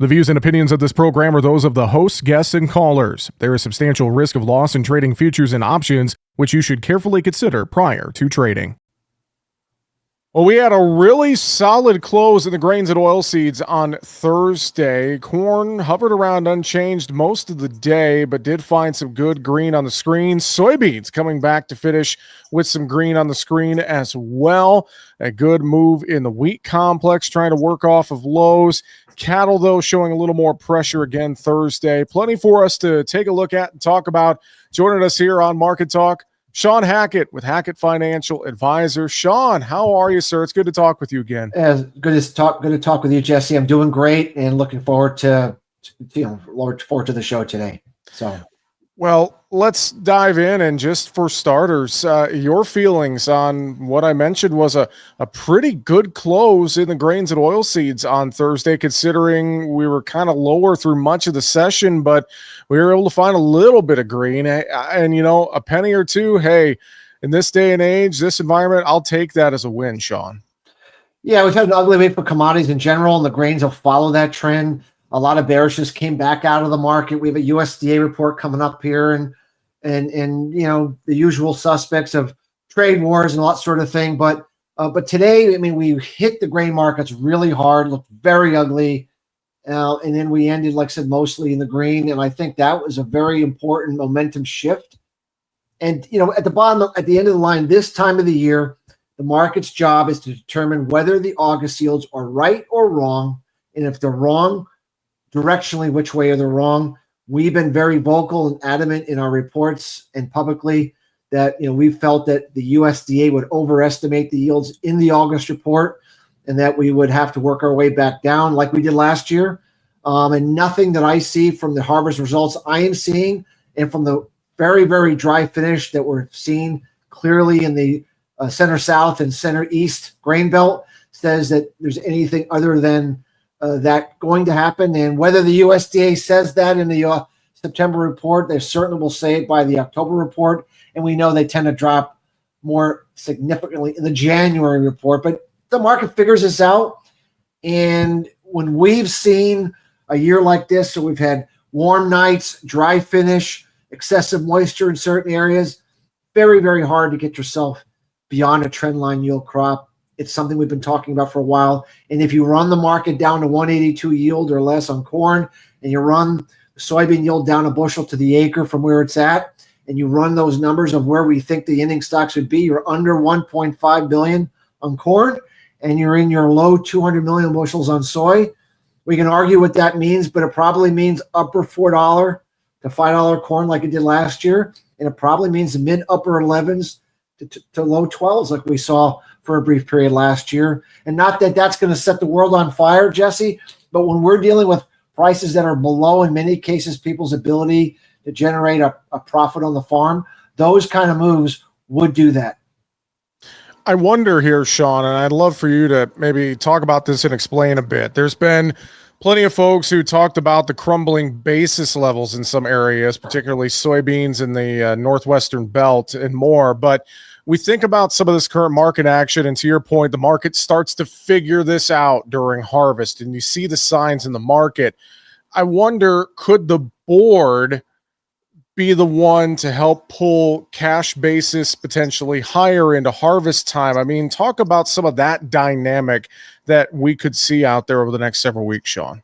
The views and opinions of this program are those of the hosts, guests, and callers. There is substantial risk of loss in trading futures and options, which you should carefully consider prior to trading. Well, we had a really solid close in the grains and oilseeds on Thursday. Corn hovered around unchanged most of the day, but did find some good green on the screen. Soybeans coming back to finish with some green on the screen as well. A good move in the wheat complex, trying to work off of lows. Cattle, though, showing a little more pressure again Thursday. Plenty for us to take a look at and talk about. Joining us here on Market Talk, Shawn Hackett with Hackett Financial Advisors. Shawn, how are you, sir? It's good to talk with you again. Good to talk with you, Jesse. I'm doing great and looking forward to the show today. Well, let's dive in, and just for starters, your feelings on what I mentioned was a pretty good close in the grains and oilseeds on Thursday, considering we were kind of lower through much of the session, but we were able to find a little bit of green. And, you know, a penny or two, hey, in this day and age, this environment, I'll take that as a win, Shawn. Yeah, we've had an ugly week for commodities in general, and the grains will follow that trend. A lot of bearishness came back out of the market. We have a USDA report coming up here, and you know, the usual suspects of trade wars and all that sort of thing. But today, I mean, we hit the grain markets really hard, looked very ugly, and then we ended, like I said, mostly in the green. And I think that was a very important momentum shift. And you know, at the end of the line, this time of the year, the market's job is to determine whether the August yields are right or wrong, and if they're wrong, directionally, which way are they wrong. We've been very vocal and adamant in our reports and publicly that, you know, we felt that the USDA would overestimate the yields in the August report, and that we would have to work our way back down like we did last year. And nothing that I see from the harvest results I am seeing, and from the very, very dry finish that we're seeing clearly in the center south and center east grain belt, says that there's anything other than that going to happen. And whether the USDA says that in the September report, they certainly will say it by the October report. And we know they tend to drop more significantly in the January report. But the market figures this out. And when we've seen a year like this, so we've had warm nights, dry finish, excessive moisture in certain areas, very, very hard to get yourself beyond a trend line yield crop. It's something we've been talking about for a while. And if you run the market down to 182 yield or less on corn, and you run the soybean yield down a bushel to the acre from where it's at, and you run those numbers of where we think the ending stocks would be, you're under 1.5 billion on corn, and you're in your low 200 million bushels on soy. We can argue what that means, but it probably means upper $4 to $5 corn like it did last year. And it probably means the mid upper 11s to low 12s like we saw for a brief period last year. And not that that's going to set the world on fire, Jesse, but when we're dealing with prices that are below, in many cases, people's ability to generate a profit on the farm, those kind of moves would do that. I wonder here, Shawn, and I'd love for you to maybe talk about this and explain a bit. There's been plenty of folks who talked about the crumbling basis levels in some areas, particularly soybeans in the northwestern belt and more. But we think about some of this current market action, and to your point, the market starts to figure this out during harvest, and you see the signs in the market. I wonder, could the board be the one to help pull cash basis potentially higher into harvest time? I mean, talk about some of that dynamic that we could see out there over the next several weeks, Shawn.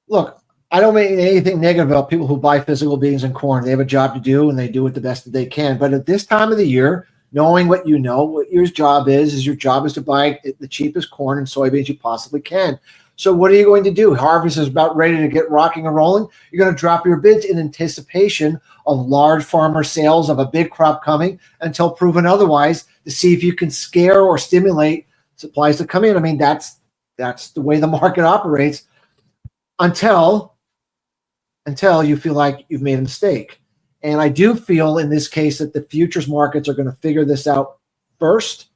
Look, I don't mean anything negative about people who buy physical beans and corn. They have a job to do, and they do it the best that they can. But at this time of the year, knowing what you know, what your job is your job is to buy the cheapest corn and soybeans you possibly can. So what are you going to do? Harvest is about ready to get rocking and rolling. You're going to drop your bids in anticipation of large farmer sales of a big crop coming until proven otherwise, to see if you can scare or stimulate supplies to come in. I mean, that's the way the market operates until you feel like you've made a mistake. And I do feel in this case that the futures markets are going to figure this out first.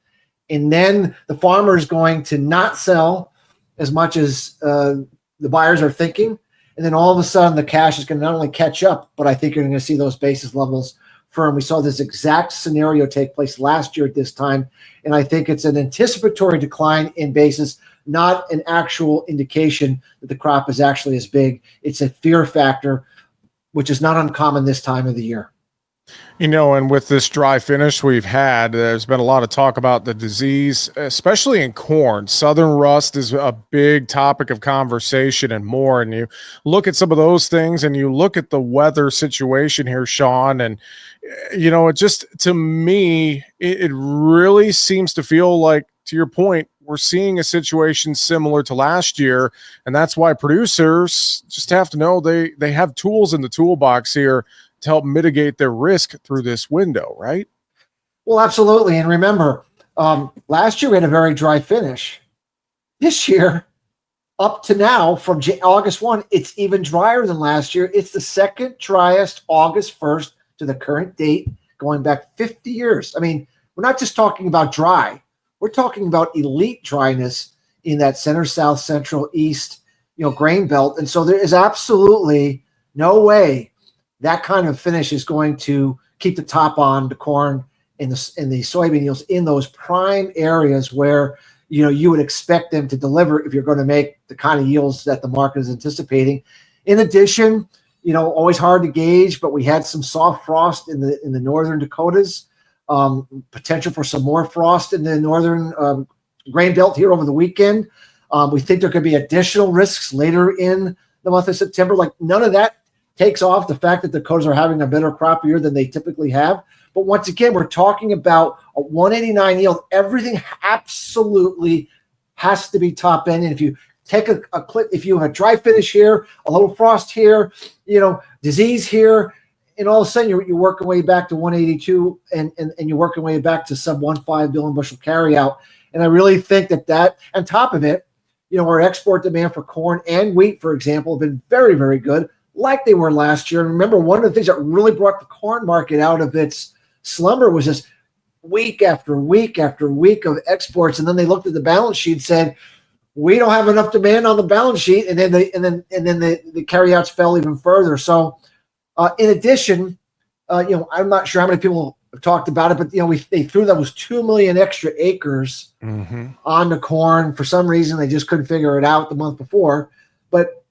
And then the farmer is going to not sell as much as the buyers are thinking. And then all of a sudden the cash is going to not only catch up, but I think you're going to see those basis levels firm. We saw this exact scenario take place last year at this time. And I think it's an anticipatory decline in basis not an actual indication that the crop is actually as big. It's a fear factor, which is not uncommon this time of the year. And with this dry finish we've had, there's been a lot of talk about the disease, especially in corn. Southern rust is a big topic of conversation and more. And you look at some of those things and you look at the weather situation here, Sean, and, it just, to me, it really seems to feel like, to your point, we're seeing a situation similar to last year. And that's why producers just have to know they have tools in the toolbox here to help mitigate their risk through this window, right? Well, absolutely. And remember, last year we had a very dry finish. This year, up to now, from August 1, it's even drier than last year. It's the second driest August 1st to the current date, going back 50 years. I mean, we're not just talking about dry. We're talking about elite dryness in that center, south, central, east, grain belt. And so there is absolutely no way that kind of finish is going to keep the top on the corn and the soybean yields in those prime areas where you would expect them to deliver if you're going to make the kind of yields that the market is anticipating. In addition, always hard to gauge, but we had some soft frost in the northern Dakotas, potential for some more frost in the northern grain belt here over the weekend. We think there could be additional risks later in the month of September. Like, none of that takes off the fact that the Dakotas are having a better crop year than they typically have. But once again, we're talking about a 189 yield. Everything absolutely has to be top end. And if you take a clip, if you have a dry finish here, a little frost here, disease here, and all of a sudden you're working way back to 182 and you're working way back to sub 1.5 billion bushel carryout. And I really think that on top of it, our export demand for corn and wheat, for example, have been very, very good, like they were last year. And remember, one of the things that really brought the corn market out of its slumber was this week after week after week of exports. And then they looked at the balance sheet and said, we don't have enough demand on the balance sheet. And then the carryouts fell even further. So in addition, I'm not sure how many people have talked about it, but they threw those 2 million extra acres on the corn. For some reason, they just couldn't figure it out the month before. But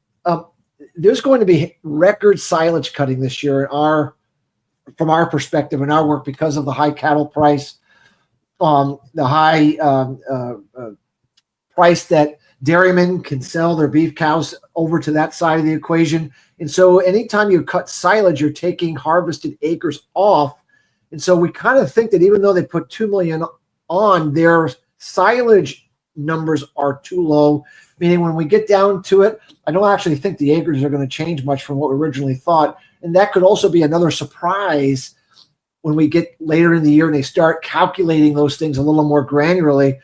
there's going to be record silage cutting this year from our perspective and our work, because of the high cattle price, the high price that dairymen can sell their beef cows over to that side of the equation. And so anytime you cut silage, you're taking harvested acres off. And so we kind of think that even though they put 2 million on, their silage numbers are too low, meaning when we get down to it, I don't actually think the acres are going to change much from what we originally thought. And that could also be another surprise when we get later in the year and they start calculating those things a little more granularly.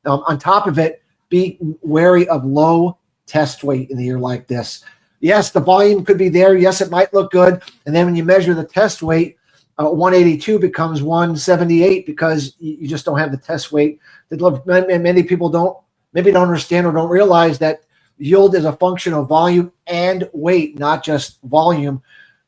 On top of it, be wary of low test weight in a year like this. Yes, the volume could be there. Yes, it might look good. And then when you measure the test weight, 182 becomes 178 because you just don't have the test weight. Many people don't understand or don't realize that yield is a function of volume and weight, not just volume.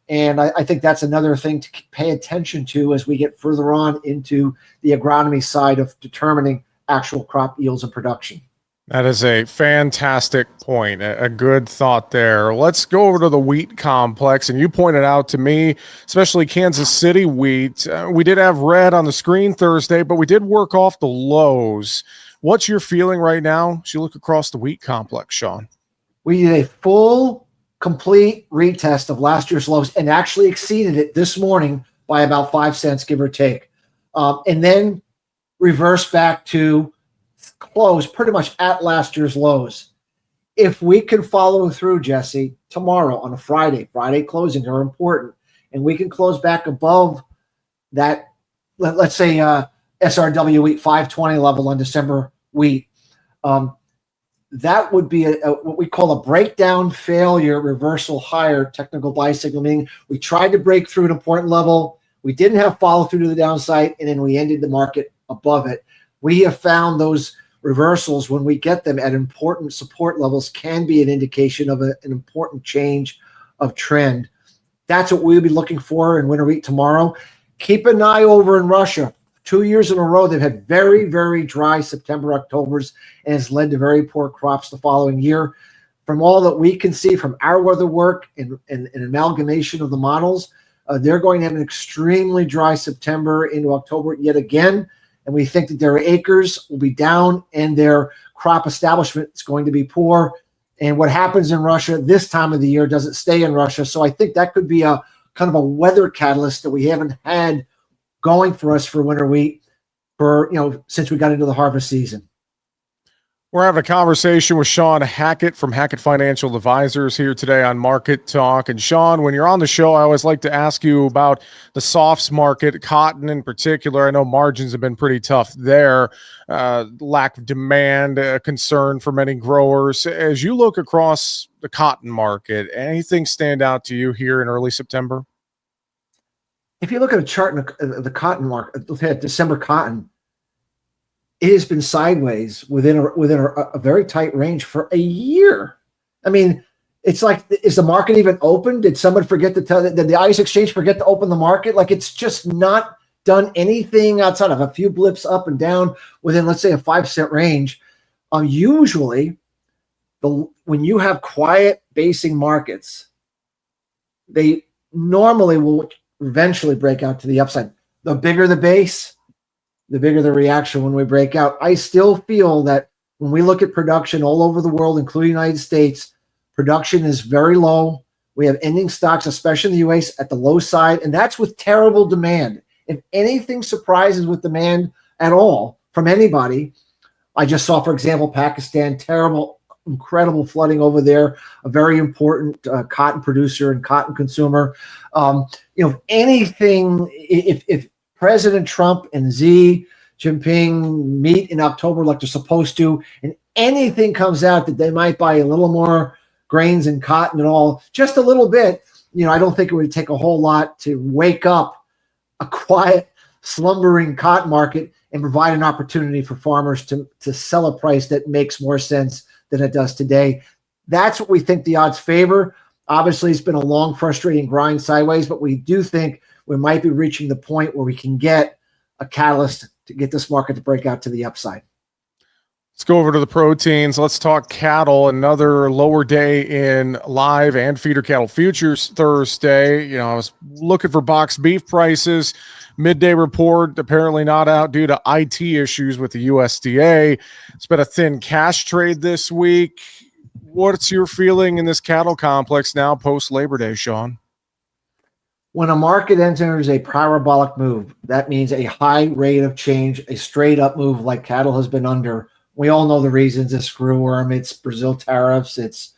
And I think that's another thing to pay attention to as we get further on into the agronomy side of determining actual crop yields and production. That is a fantastic point, a good thought there. Let's go over to the wheat complex. And you pointed out to me, especially Kansas City wheat, we did have red on the screen Thursday, but we did work off the lows. What's your feeling right now as you look across the wheat complex, Sean? We did a full, complete retest of last year's lows and actually exceeded it this morning by about 5 cents, give or take. And then reverse back to close pretty much at last year's lows. If we can follow through, Jesse, tomorrow on a Friday closings are important, and we can close back above that, let's say SRW wheat 520 level on December wheat, that would be what we call a breakdown failure reversal higher technical buy signal, meaning we tried to break through an important level, we didn't have follow through to the downside, and then we ended the market above it. We have found those reversals, when we get them at important support levels, can be an indication of an important change of trend. That's what we'll be looking for in winter wheat tomorrow. Keep an eye over in Russia. 2 years in a row, they've had very, very dry September, Octobers, and it's led to very poor crops the following year. From all that we can see from our weather work and an amalgamation of the models, they're going to have an extremely dry September into October yet again. And we think that their acres will be down and their crop establishment is going to be poor. And what happens in Russia this time of the year doesn't stay in Russia. So I think that could be a kind of a weather catalyst that we haven't had going for us for winter wheat since we got into the harvest season. We're having a conversation with Shawn Hackett from Hackett Financial Advisors here today on Market Talk. And Shawn, when you're on the show, I always like to ask you about the softs market, cotton in particular. I know margins have been pretty tough there. Lack of demand, concern for many growers. As you look across the cotton market, anything stand out to you here in early September? If you look at a chart in the cotton market, look at December cotton, it has been sideways within a very tight range for a year. I mean, it's like, is the market even open? Did someone forget to did the ICE exchange forget to open the market? Like, it's just not done anything outside of a few blips up and down within, let's say, a 5-cent range. Usually, when you have quiet basing markets, they normally will eventually break out to the upside. The bigger the base, the bigger the reaction when we break out. I still feel that when we look at production all over the world, including the United States, production is very low. We have ending stocks, especially in the US, at the low side, and that's with terrible demand. If anything surprises with demand at all from anybody, I just saw, for example, Pakistan, terrible, incredible flooding over there, a very important cotton producer and cotton consumer. Anything, if President Trump and Xi Jinping meet in October like they're supposed to, and anything comes out that they might buy a little more grains and cotton and all, just a little bit, I don't think it would take a whole lot to wake up a quiet, slumbering cotton market and provide an opportunity for farmers to sell a price that makes more sense than it does today. That's what we think the odds favor. Obviously, it's been a long, frustrating grind sideways, but we do think we might be reaching the point where we can get a catalyst to get this market to break out to the upside. Let's go over to the proteins. Let's talk cattle. Another lower day in live and feeder cattle futures Thursday. I was looking for boxed beef prices. Midday report apparently not out due to IT issues with the USDA. It's been a thin cash trade this week. What's your feeling in this cattle complex now post Labor Day, Shawn? When a market enters a parabolic move, that means a high rate of change, a straight up move like cattle has been under. We all know the reasons. It's screwworm, it's Brazil tariffs, it's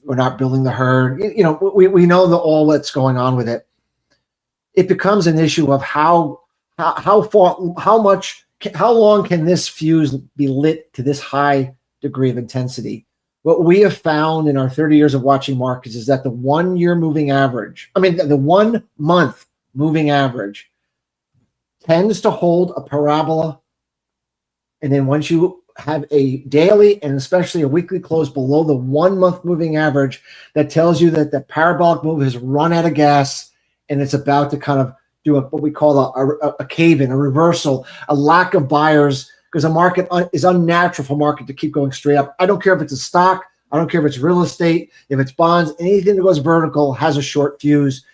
we're not building the herd. We know all that's going on with it. It becomes an issue of how long can this fuse be lit to this high degree of intensity? What we have found in our 30 years of watching markets is that the 1 year moving average, the 1 month moving average tends to hold a parabola. And then once you have a daily and especially a weekly close below the 1 month moving average, that tells you that the parabolic move has run out of gas and it's about to kind of do what we call a cave-in, a reversal, a lack of buyers, because a market is unnatural for a market to keep going straight up. I don't care if it's a stock. I don't care if it's real estate, if it's bonds, anything that goes vertical has a short fuse.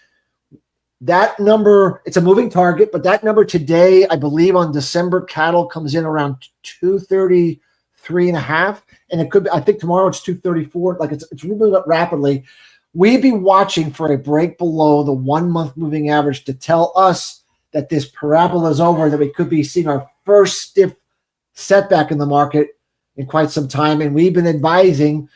That number, it's a moving target, but that number today, I believe on December cattle comes in around 233.5. And it could be, I think tomorrow it's 234. Like it's moving up rapidly. We'd be watching for a break below the 1 month moving average to tell us that this parabola is over, that we could be seeing our first stiff setback in the market in quite some time. And we've been advising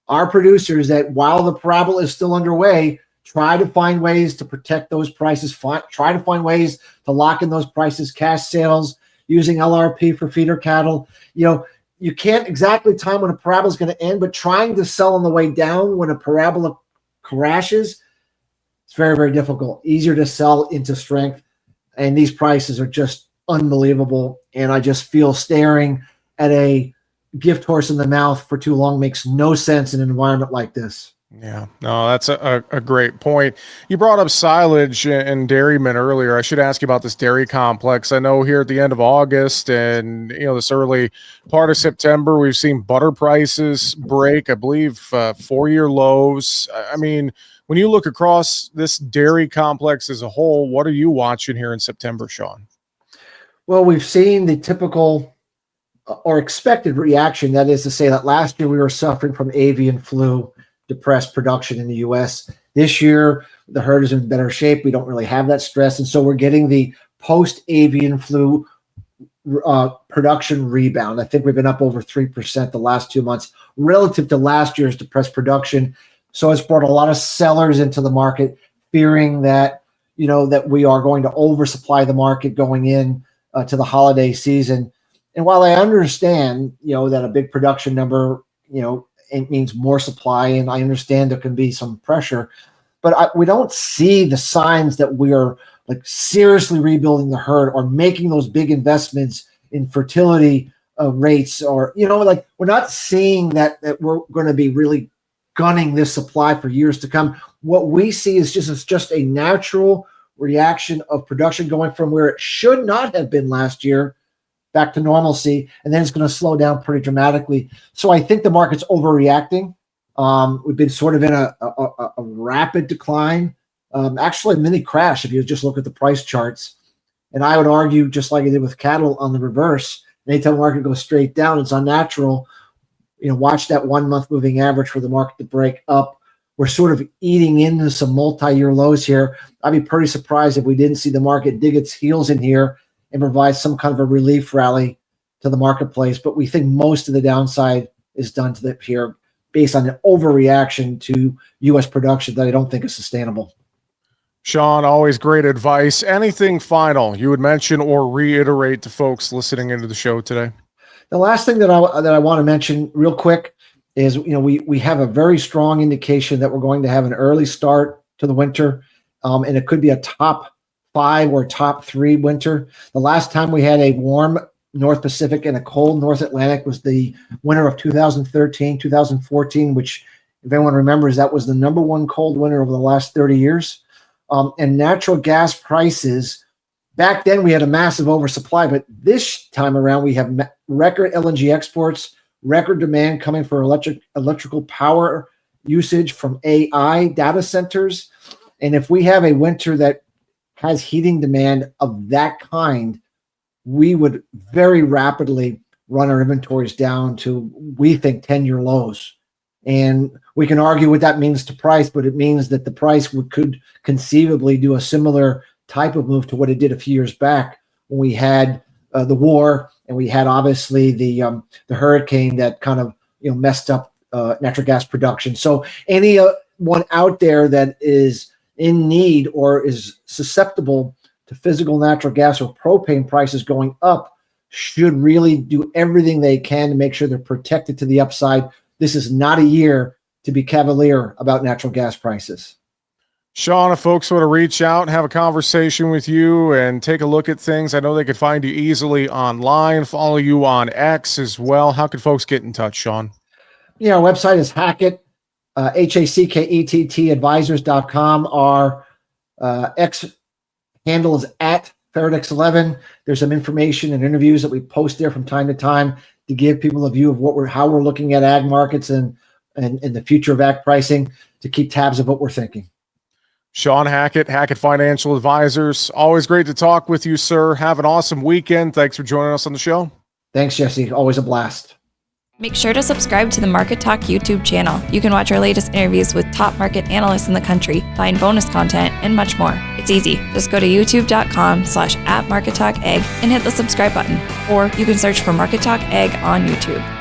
our producers that while the parabola is still underway, try to find ways to protect those prices, try to find ways to lock in those prices, cash sales, using LRP for feeder cattle. You can't exactly time when a parabola is going to end, but trying to sell on the way down when a parabola crashes, it's very, very difficult. Easier to sell into strength. And these prices are just unbelievable. And I just feel staring at a gift horse in the mouth for too long makes no sense in an environment like this. Yeah, no, that's a great point. You brought up silage and dairymen earlier. I should ask you about this dairy complex. I know here at the end of August and this early part of September, we've seen butter prices break, I believe, 4-year lows. I mean, when you look across this dairy complex as a whole, what are you watching here in September, Sean? Well, we've seen the typical or expected reaction. That is to say that last year we were suffering from avian flu, depressed production in the U.S. This year, the herd is in better shape. We don't really have that stress. And so we're getting the post-avian flu production rebound. I think we've been up over 3% the last 2 months relative to last year's depressed production. So it's brought a lot of sellers into the market, fearing that, that we are going to oversupply the market going in to the holiday season. And while I understand, that a big production number, it means more supply, and I understand there can be some pressure, but we don't see the signs that we are like seriously rebuilding the herd or making those big investments in fertility rates, or we're not seeing that we're going to be really gunning this supply for years to come. What we see is just a natural reaction of production going from where it should not have been last year back to normalcy, and then it's going to slow down pretty dramatically. So I think the market's overreacting. We've been sort of in a rapid decline, actually a mini crash if you just look at the price charts. And I would argue, just like I did with cattle on the reverse, anytime the market goes straight down, it's unnatural. Watch that 1 month moving average for the market to break up. We're sort of eating into some multi-year lows here. I'd be pretty surprised if we didn't see the market dig its heels in here and provide some kind of a relief rally to the marketplace. But we think most of the downside is done to the here based on an overreaction to U.S. production that I don't think is sustainable. Sean, always great advice. Anything final you would mention or reiterate to folks listening into the show today? The last thing that I want to mention real quick is, we have a very strong indication that we're going to have an early start to the winter, and it could be a top 5 or top 3 winter. The last time we had a warm North Pacific and a cold North Atlantic was the winter of 2013, 2014, which, if anyone remembers, that was the number 1 cold winter over the last 30 years. And natural gas prices, back then we had a massive oversupply, but this time around we have record LNG exports, record demand coming for electrical power usage from AI data centers. And if we have a winter that has heating demand of that kind, we would very rapidly run our inventories down to, we think, 10-year lows. And we can argue what that means to price, but it means that the price could conceivably do a similar type of move to what it did a few years back when we had the war, and we had obviously the hurricane that kind of messed up natural gas production. So anyone out there that is in need or is susceptible to physical natural gas or propane prices going up should really do everything they can to make sure they're protected to the upside. This is not a year to be cavalier about natural gas prices. Sean, if folks want to reach out and have a conversation with you and take a look at things, I know they could find you easily online, follow you on X as well. How could folks get in touch, Sean? Our website is Hackett, HACKETT advisors.com. Our X handle is at Faradix11. There's some information and interviews that we post there from time to time to give people a view of how we're looking at ag markets and the future of ag pricing, to keep tabs of what we're thinking. Sean Hackett, Hackett Financial Advisors. Always great to talk with you, sir. Have an awesome weekend. Thanks for joining us on the show. Thanks, Jesse. Always a blast. Make sure to subscribe to the Market Talk YouTube channel. You can watch our latest interviews with top market analysts in the country, find bonus content, and much more. It's easy. Just go to youtube.com/@MarketTalkAg and hit the subscribe button. Or you can search for Market Talk Ag on YouTube.